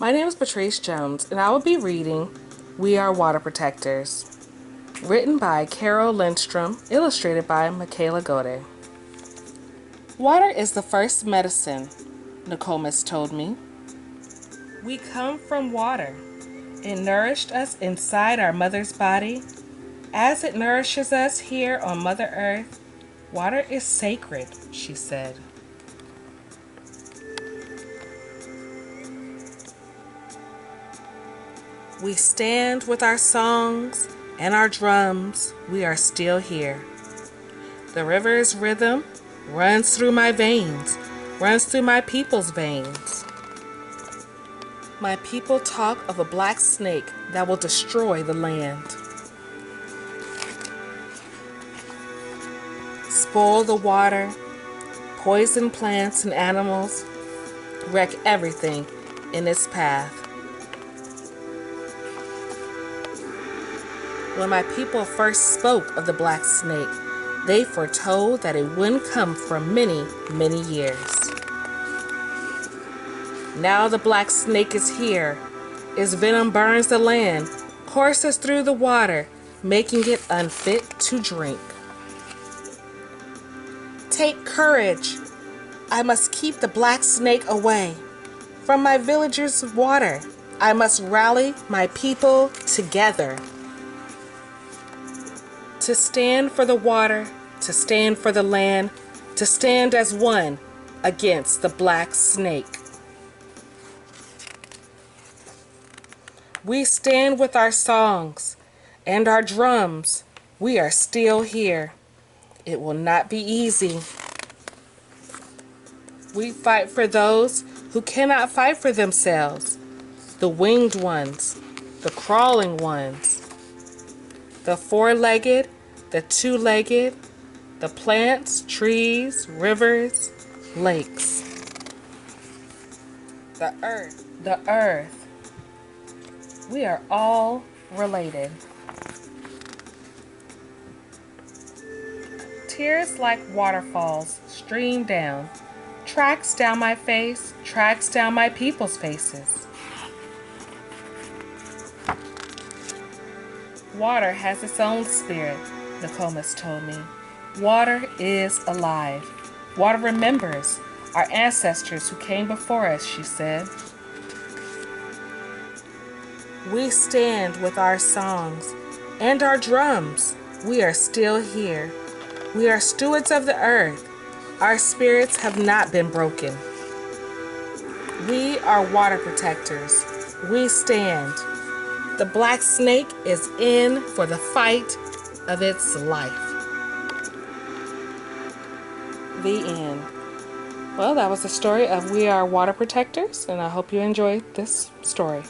My name is Patrice Jones, and I will be reading We Are Water Protectors, written by Carol Lindstrom, illustrated by Michaela Gode. Water is the first medicine, Nokomis told me. We come from water. It nourished us inside our mother's body. As it nourishes us here on Mother Earth, water is sacred, she said. We stand with our songs and our drums. We are still here. The river's rhythm runs through my veins, runs through my people's veins. My people talk of a black snake that will destroy the land. Spoil the water, poison plants and animals, wreck everything in its path. When my people first spoke of the black snake, they foretold that it wouldn't come for many, many years. Now the black snake is here. Its venom burns the land, courses through the water, making it unfit to drink. Take courage. I must keep the black snake away from my villagers' water. I must rally my people together. To stand for the water, to stand for the land, to stand as one against the black snake. We stand with our songs and our drums. We are still here. It will not be easy. We fight for those who cannot fight for themselves. The winged ones, the crawling ones, the four-legged, the two-legged, the plants, trees, rivers, lakes. The earth. We are all related. Tears like waterfalls stream down, tracks down my face, tracks down my people's faces. Water has its own spirit, Nokomis told me. Water is alive. Water remembers our ancestors who came before us, she said. We stand with our songs and our drums. We are still here. We are stewards of the earth. Our spirits have not been broken. We are water protectors. We stand. The black snake is in for the fight of its life. The end. Well, that was the story of We Are Water Protectors, and I hope you enjoyed this story.